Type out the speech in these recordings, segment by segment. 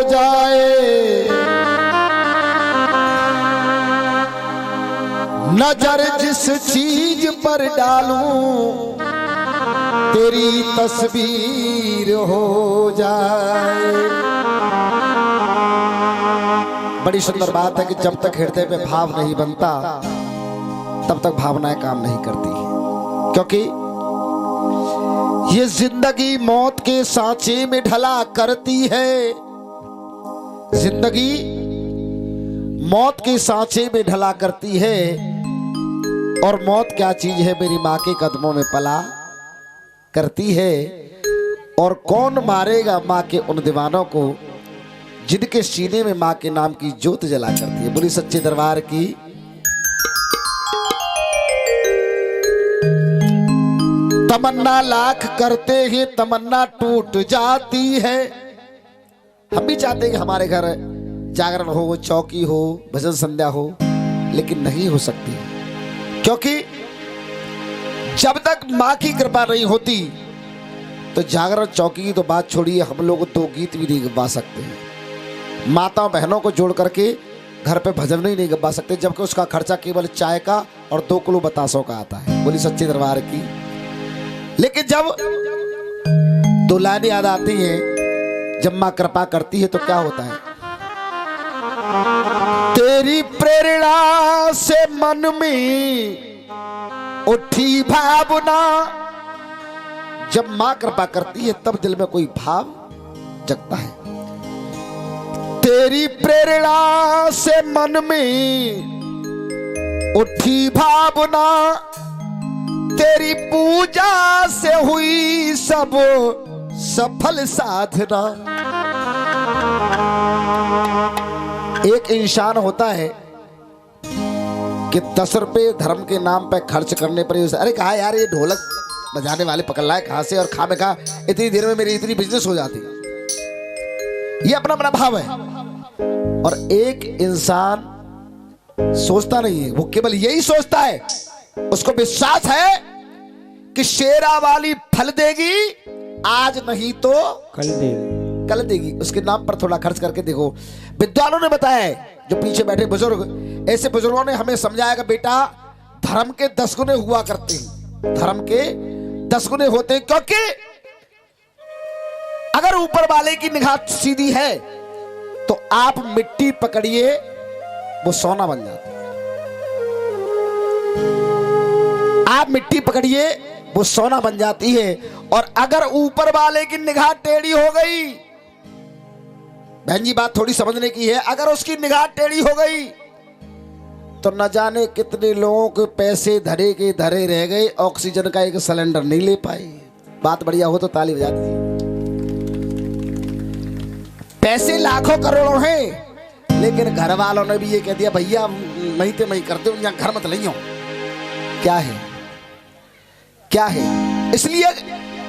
जाए। नजर जिस चीज पर डालूं तेरी तस्वीर हो जाए। बड़ी सुंदर बात है कि जब तक हृदय में भाव नहीं बनता तब तक भावनाएं काम नहीं करती, क्योंकि ये जिंदगी मौत के सांचे में ढला करती है। जिंदगी मौत के सांचे में ढला करती है, और मौत क्या चीज है मेरी माँ के कदमों में पला करती है। और कौन मारेगा माँ के उन दीवानों को जिनके सीने में माँ के नाम की ज्योत जला करती है। बोली सच्चे दरबार की। तमन्ना लाख करते हैं तमन्ना टूट जाती है। हम भी चाहते हैं कि हमारे घर जागरण हो, चौकी हो, भजन संध्या हो, लेकिन नहीं हो सकती, क्योंकि जब तक माँ की कृपा नहीं होती तो जागरण चौकी की तो बात छोड़िए, हम लोग तो गीत भी नहीं गा सकते हैं। माताओं बहनों को जोड़ करके घर पे भजन नहीं गा सकते, जबकि उसका खर्चा केवल चाय का और 2 किलो बतासों का आता है। बोली सच्चे दरबार की। लेकिन जब 2 लाइनें याद आती हैं, जब माँ कृपा करती है तो क्या होता है? तेरी प्रेरणा से मन में उठी भावना। जब माँ कृपा करती है तब दिल में कोई भाव जगता है। तेरी प्रेरणा से मन में उठी भावना, तेरी पूजा से हुई सब सफल साधना। एक इंसान होता है कि 10 रुपए धर्म के नाम पे खर्च करने पर अरे कहा यार ये ढोलक बजाने वाले पकड़ लाए कहां से, और खामे कहा इतनी देर में मेरी इतनी बिजनेस हो जाती। ये अपना अपना भाव है। और एक इंसान सोचता नहीं है, वो केवल यही सोचता है, उसको विश्वास है कि शेरा वाली फल देगी, आज नहीं तो कल देगी। उसके नाम पर थोड़ा खर्च करके देखो। विद्वानों ने बताया है, जो पीछे बैठे बुजुर्ग, ऐसे बुजुर्गों ने हमें समझाया कि बेटा धर्म के 10 गुने हुआ करते हैं, धर्म के 10 गुने होते हैं, क्योंकि अगर ऊपर वाले की निगाह सीधी है तो आप मिट्टी पकड़िए वो सोना बन जाता है। आप मिट्टी पकड़िए वो सोना बन जाती है। और अगर ऊपर वाले की निगाह टेढ़ी हो गई, बहन जी बात थोड़ी समझने की है, अगर उसकी निगाह टेढ़ी हो गई तो न जाने कितने लोगों के पैसे धरे के धरे रह गए, ऑक्सीजन का एक सिलेंडर नहीं ले पाए। बात बढ़िया हो तो ताली बजा दीजिए। पैसे लाखों करोड़ों हैं, लेकिन घर वालों ने भी ये कह दिया भैया मही ते मही करते हो, यहाँ घर मत नहीं हो। क्या है क्या है? इसलिए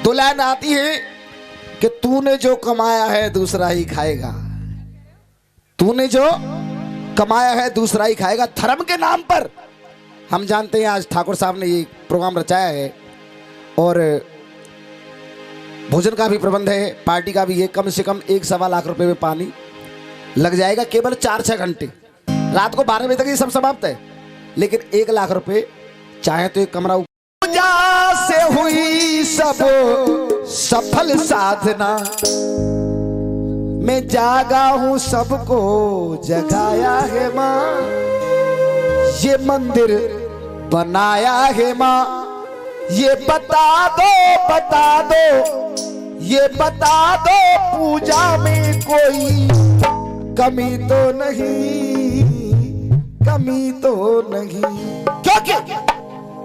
2 लाइन आती है कि तूने जो कमाया है दूसरा ही खाएगा। तूने जो कमाया है दूसरा ही खाएगा। धर्म के नाम पर हम जानते हैं आज ठाकुर साहब ने ये प्रोग्राम रचाया है, और भोजन का भी प्रबंध है, पार्टी का भी है। कम से कम 1-1.25 लाख रुपए में पानी लग जाएगा, केवल 4-6 घंटे। रात को 12 बजे तक ये सब समाप्त है, लेकिन 1 लाख रुपए चाहे तो एक कमरा। पूजा से हुई सब सफल साधना, मैं जागा हूं सबको जगाया है माँ, ये मंदिर बनाया है माँ। ये बता दो ये बता दो पूजा में कोई कमी तो नहीं, कमी तो नहीं। क्योंकि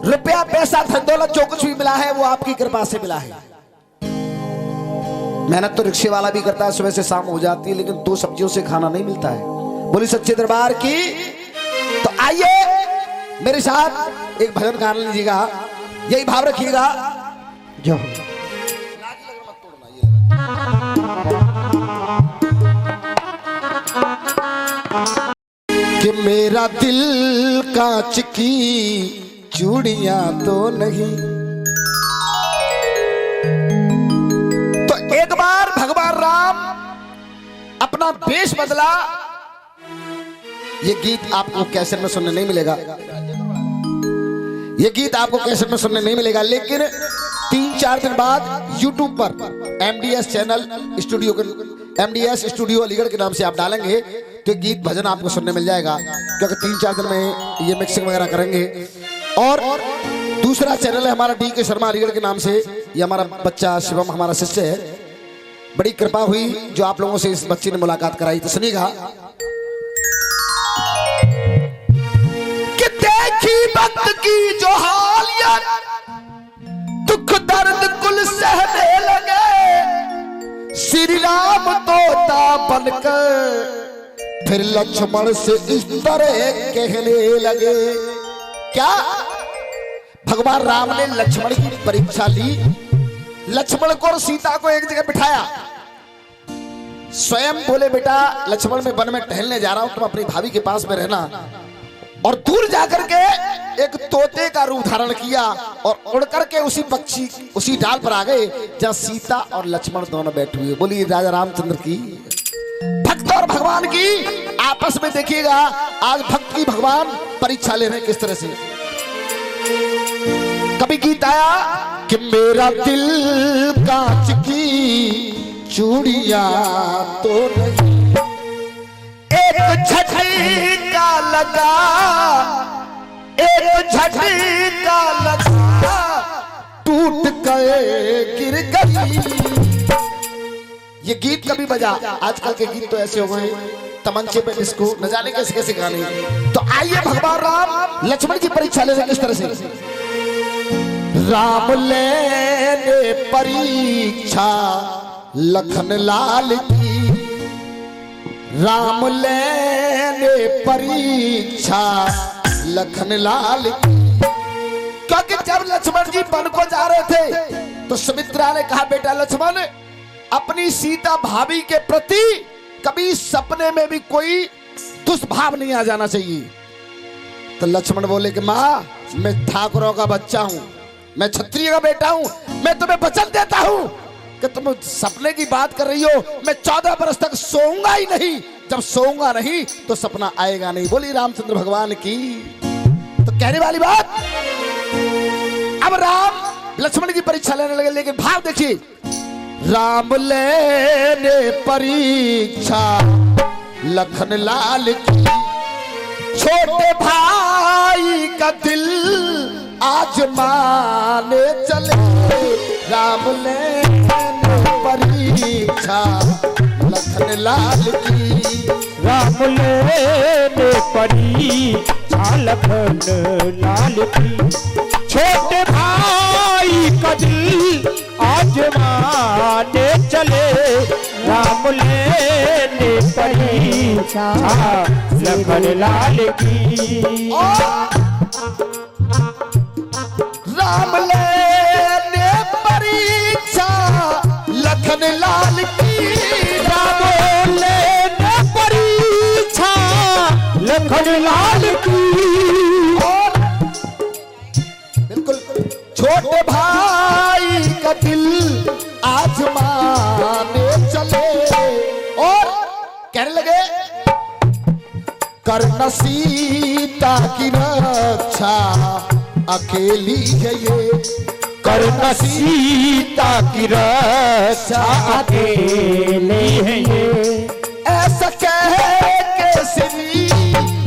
रुपया पैसा धन दौलत जो कुछ भी मिला है वो आपकी कृपा से मिला है। मेहनत तो रिक्शे वाला भी करता है, सुबह से शाम हो जाती है, लेकिन 2 सब्जियों से खाना नहीं मिलता है। बोली सच्चे दरबार की। तो आइए मेरे साथ एक भजन गा लीजिएगा, यही भाव रखिएगा जो कि मेरा दिल कांच की चूड़ियां तो नहीं। तो एक बार भगवान राम अपना वेश बदला। ये गीत आपको कैसेट में सुनने नहीं मिलेगा, ये गीत आपको कैसेट में सुनने नहीं मिलेगा, लेकिन 3-4 दिन बाद YouTube पर MDS चैनल स्टूडियो के MDS स्टूडियो अलीगढ़ के नाम से आप डालेंगे तो गीत भजन आपको सुनने मिल जाएगा, क्योंकि 3-4 दिन में ये मिक्सिंग वगैरह करेंगे। और दूसरा चैनल है हमारा DK शर्मा अलीगढ़ के नाम से, ये हमारा बच्चा शिवम हमारा शिष्य है। बड़ी कृपा हुई जो आप लोगों से इस बच्ची ने मुलाकात कराई, तो सुनिएगा। कि देखी वक्त की जो हालियत, दुख दर्द कुल सहने लगे, श्री राम तोता बनकर फिर लक्ष्मण से इस तरह कहने लगे। क्या भगवान राम ने लक्ष्मण की परीक्षा ली, लक्ष्मण को और सीता को एक जगह बिठाया, स्वयं बोले बेटा लक्ष्मण मैं वन में टहलने जा रहा हूं, तुम अपनी भाभी के पास में रहना। और दूर जाकर के एक तोते का रूप धारण किया और उड़ करके उसी पक्षी उसी डाल पर आ गए जहां सीता और लक्ष्मण दोनों बैठे हुए। बोलिए राजा रामचंद्र की। भक्त और भगवान की आपस में देखिएगा, आज भक्त की भगवान परीक्षा ले रहे हैं किस तरह से। कभी गीत आया कि मेरा दिल कांच की चूड़िया तो नहीं, एक झटका लगा, एक झटका लगा, टूट गए गिर गई। ये गीत कभी बजा, आजकल के गीत तो ऐसे हो गए तमंचे पे डिस्को, न जाने कैसे कैसे गाने। तो आइए भगवान राम लक्ष्मण की परीक्षा ले रहे किस तरह से। राम लेने परीक्षा लखन लाल की, राम लेने परीक्षा लखन लाल की। क्योंकि जब लक्ष्मण जी वन को जा रहे थे तो सुमित्रा ने कहा बेटा लक्ष्मण अपनी सीता भाभी के प्रति कभी सपने में भी कोई दुष्भाव नहीं आ जाना चाहिए। तो लक्ष्मण बोले कि माँ मैं ठाकुरों का बच्चा हूं, मैं क्षत्रिय का बेटा हूं, मैं तुम्हें वचन देता हूं कि तुम सपने की बात कर रही हो, मैं 14 वर्ष तक सोऊंगा ही नहीं, जब सोऊंगा नहीं तो सपना आएगा नहीं। बोली रामचंद्र भगवान की। तो कहने वाली बात, अब राम लक्ष्मण की परीक्षा लेने लगे, लेकिन भाव देखिए। राम लेने परीक्षा लखन लाल की, छोटे भाई का दिल आजमाने चले, राम लेने परीक्षा लखन लाल की, राम लेने परीक्षा लखन लाल की, छोटे भाई का दिल आजमाने चले, राम लेने परीक्षा लखन लाल की। राम लेने परीक्षा लखन लाल की, राम लेने परीक्षा लखन लाल की। बिल्कुल छोटे भाई का दिल आजमाने चले और कहने लगे करना सीता की रक्षा अकेली है ये, करना सीता की रक्षा अकेली है ये। ऐसा कह के श्री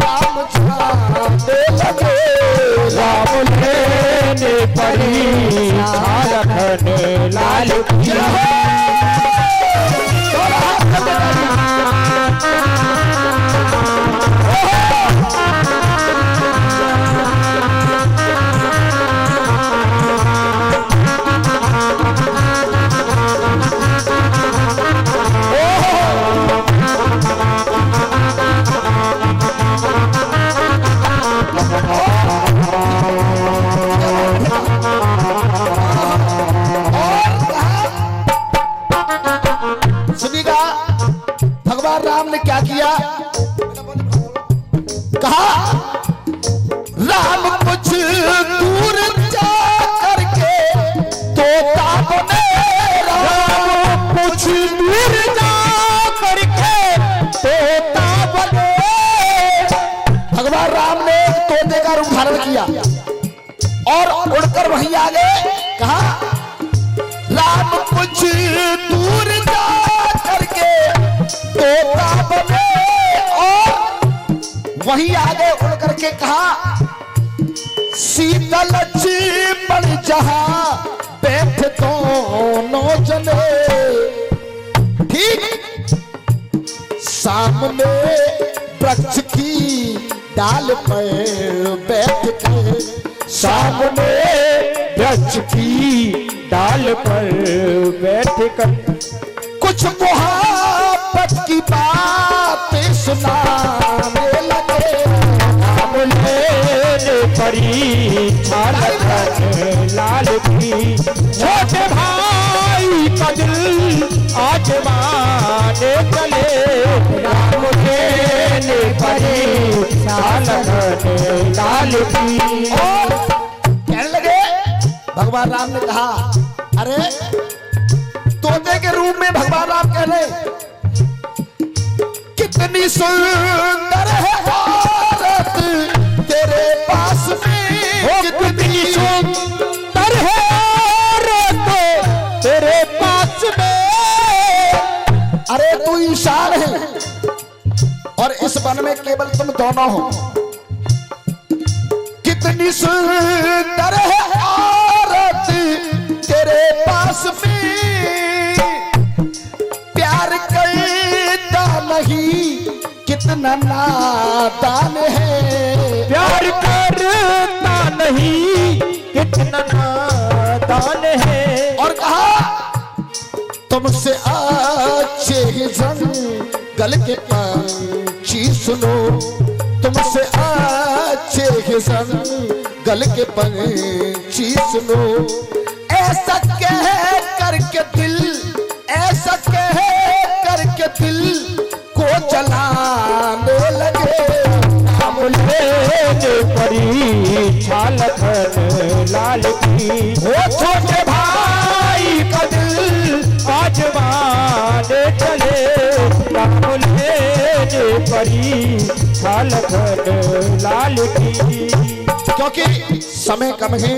राम छाने लगे, राम लेने परीक्षा लखन लाल की। राम ने क्या किया, कहा राम कुछ दूर जा करके तोता बने, राम कुछ दूर जा करके किया और उड़कर वहीं आ गए। कहा राम कुछ दूर जा करके तोता बने, और वहीं आ गए उड़ करके। कहा शीतल पड़ जहां बैठ दोनों जने, ठीक सामने वृक्ष की डाल पर बैठ के, सामने वृक्ष की डाल पर बैठ कर कुछ मोहब्बत की बातें सुनाने लगे। नाम लेने परीक्षा लाल की, छोटे भाई का दिल आजमाने चले। नाम लेने परीक्षा लाल की। और कहने लगे, भगवान राम ने कहा अरे तोते के रूप में भगवान राम कह रहे कितनी सुंदर है औरत तेरे पास में, कितनी सुंदर है औरत तेरे पास में। अरे तू ईशान है और इस वन में केवल तुम दोनों हो। कितनी सुंदर है औरत तेरे पास में, प्यार करता नहीं कितना नादान है। प्यार करता नहीं कितना नादान है। और कहा तुमसे अच्छे ही जंगल के पंछी सुनो, तुमसे अच्छे ही जंगल के पंछी सुनो। ऐसा कह करके दिल, ऐसा कह करके दिल को जलाने लगे। नाम लेने परीक्षा लखन लाल की, वो छोटे भाई का दिल आजमाने चले। नाम लेने परीक्षा लखन लाल की। क्योंकि समय कम है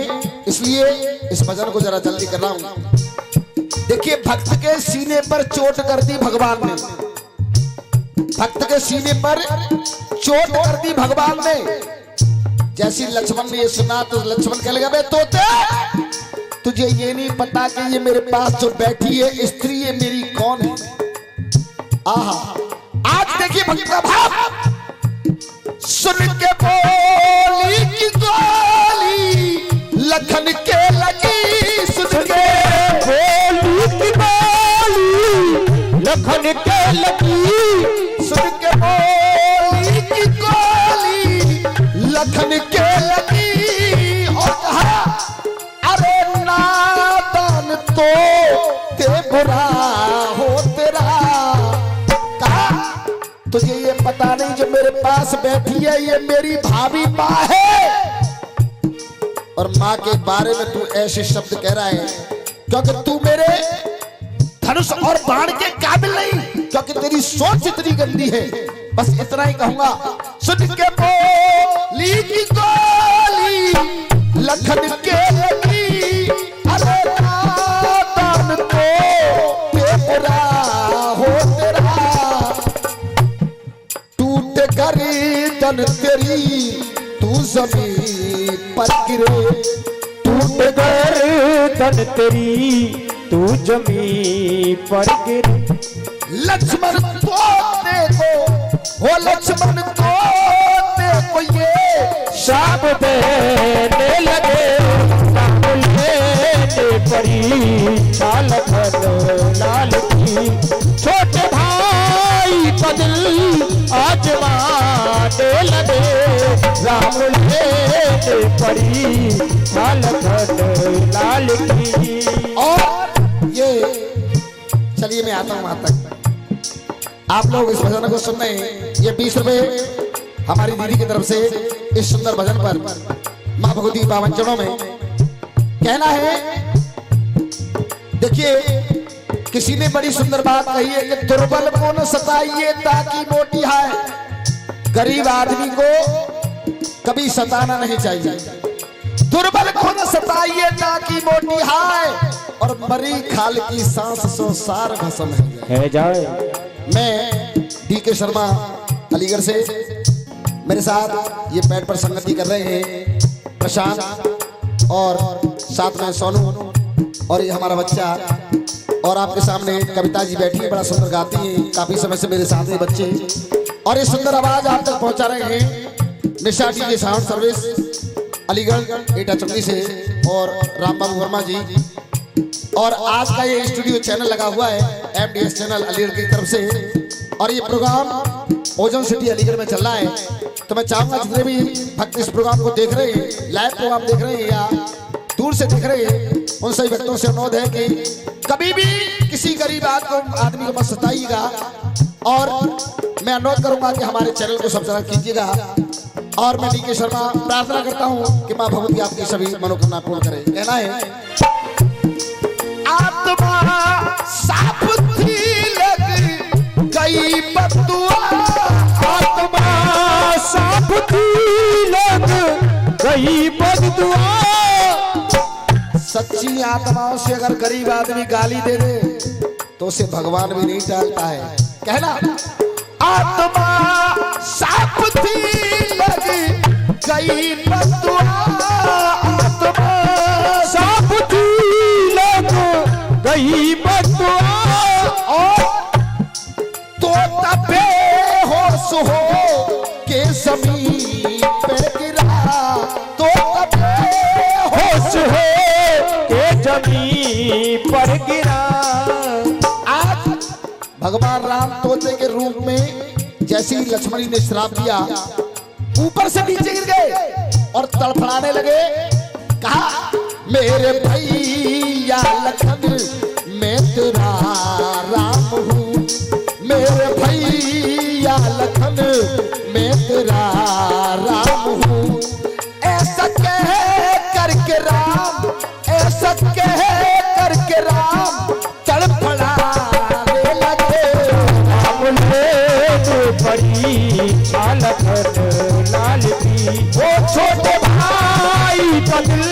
इसलिए इस भजन को जरा जल्दी कर रहा हूं। देखिए भक्त के सीने पर चोट कर दी भगवान ने, भक्त के सीने पर चोट कर दी भगवान ने। जैसी लक्ष्मण ने ये सुना तो लक्ष्मण कहने लगा बे तोते, तुझे ये नहीं पता कि ये मेरे पास जो बैठी है स्त्री है मेरी कौन है। आहा आज देखिए भक्त का भाव, सुन के बोली की गोली लखन के लगी, सुन के बोली की बोली लखन के लगी। सुन के बोली की गोली लखन के लगी। और कहा अरे नादान तो ते बुरा हो तेरा। कहा तुझे ये पता नहीं जो मेरे पास बैठी है ये मेरी भाभी माँ है। और माँ के बारे में तू ऐसे शब्द कह रहा है क्योंकि तू मेरे धनुष और बाण के काबिल नहीं, क्योंकि तेरी सोच इतनी गंदी है। बस इतना ही कहूंगा, सुन के बोली की गोली लखन के लगी। अरे नादान तो तेरा हो तेरा, टूट गर्दन तेरी तू जमीन पर गिरे। टूट गर्दन तेरी तू जमीन पर गिर। लक्ष्मण को देखो, हो लक्ष्मण को देखो ये शाप देने लगे। नाम लेने परीक्षा लखन लाल की, छोटे भाई का दिल आजमाने लगे। राम लेने परीक्षा लखन लाल की। और ये चलिए मैं आता हूं वहां तक। आप लोग इस भजन को सुन रहे हैं, ये 20 रुपए हमारी दीदी की तरफ से इस सुंदर भजन पर मां भगवती पावन चरणों में कहना है। देखिए किसी ने बड़ी सुंदर बात कही है कि दुर्बल को न सताइए ताकि मोटी है। गरीब आदमी को कभी सताना नहीं चाहिए। दुर्बल को न सताइए ताकि मोटी हाय, और मरी खाल की सांस सो सार भस्म है जाए। मैं DK शर्मा अलीगढ़ से, मेरे साथ ये पैड पर संगति कर रहे हैं प्रशांत और साथ में सोनू और ये हमारा बच्चा, और आपके सामने कविता जी बैठी है, बड़ा सुंदर गाती हैं, काफी समय से मेरे साथ हैं बच्चे, और ये सुंदर आवाज आप तक पहुंचा रहे हैं निशा DJ साउंड सर्विस अलीगढ़ एटा चंदी से, और राम बाबू वर्मा जी। और आज का ये स्टूडियो चैनल लगा हुआ है MDS चैनल अलीगढ़ की तरफ से, और ये प्रोग्राम ओजन सिटी अलीगढ़ में चल रहा है। तो मैं चाहूंगा जितने भी भक्त इस प्रोग्राम को देख रहे हैं, लाइव प्रोग्राम देख रहे हैं या दूर से देख रहे हैं, उन सभी भक्तों से अनुरोध है कि कभी भी किसी गरीब आदमी को मत सताइएगा, और मैं अनुरोध करूंगा कि हमारे चैनल को सब्सक्राइब कीजिएगा। और मैं DK शर्मा प्रार्थना करता हूं कि मां भगवती आपकी सभी मनोकामना पूर्ण करे। कहना है आत्मा साफ थी लग गई बदुआ, आत्मा साफ थी लग गई बदुआ। सच्ची आत्माओं से अगर गरीब आदमी गाली दे दे तो उसे भगवान भी नहीं टालता है। कहना आत्मा साफ थी लग गई बदुआ, आत्मा साफ थी लग गई बदुआ। और तो तबे होश हो के जमीन पे गिरा, तो तबे होश हो के जमीन पर गिरा। आज भगवान राम तोते के रूप में जैसी लक्ष्मणी ने श्राप दिया, ऊपर से नीचे गिर गए और तड़फड़ाने लगे। कहा मेरे भैया लखन मैं तेरा राम हूँ, मेरे भैया लखन मैं तेरा राम हूँ। ऐसा कह करके राम, ऐसा कह करके राम तड़फड़ाने लगे। बड़ी लखन लाल की वो छोटे भाई का दिल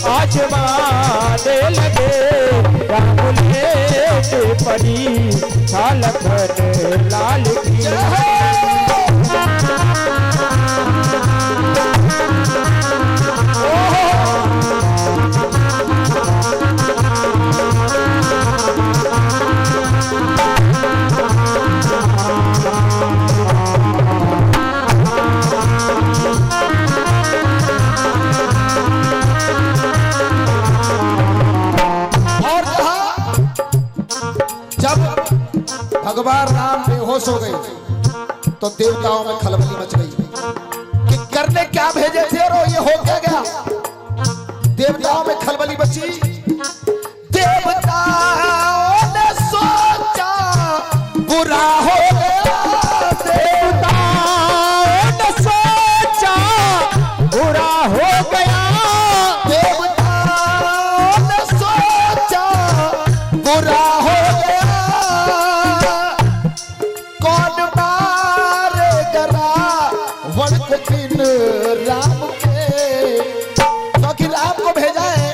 आजमाने लगे। रामुले बड़ी लखन लाल की। भगवान राम बेहोश हो गए तो देवताओं में खलबली मच गई कि करने क्या भेजे थे और ये हो क्या गया। देवताओं में खलबली मची। देवताओं ने सोचा बुरा हो गया, देवताओं ने सोचा बुरा हो गया, देवताओं ने सोचा बुरा हो गया। कौन मारेगा रावण को बिन राम के, क्योंकि राम को भेजा है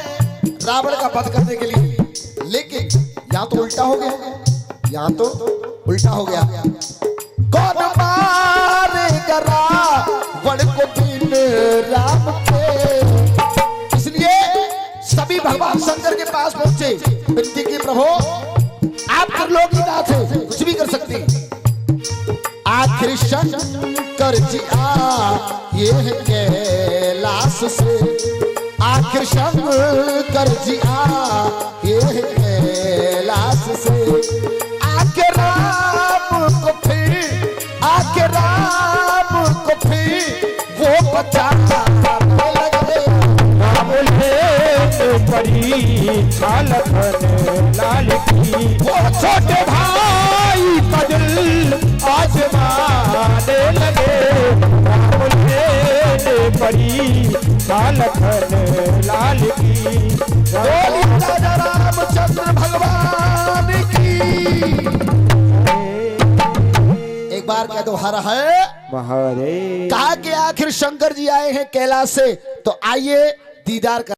रावण का वध करने के लिए, लेकिन यहाँ तो उल्टा हो गया, यहाँ तो उल्टा हो गया। कौन मारेगा रावण को बिन राम के। इसलिए सभी भगवान शंकर के पास पहुंचे, विनती की प्रभु आप त्रिलोकीनाथ हैं, कुछ भी कर सकते हैं। आखिर शंकर जी ये है कैलाश से, आखिर शंकर जी ये है कैलाश से। आके राम को फिर, आके राम को फिर वो बचाने लगे। बड़ी लखन लाल की वो छोटे भाई का दिल आजमाने लगे। बड़ी लखन लाल की राजा रामचंद्र भगवान की। एक एक बार कह दो हर है। महादेव। कहा कि आखिर शंकर जी आए हैं कैलाश से, तो आइए दीदार कर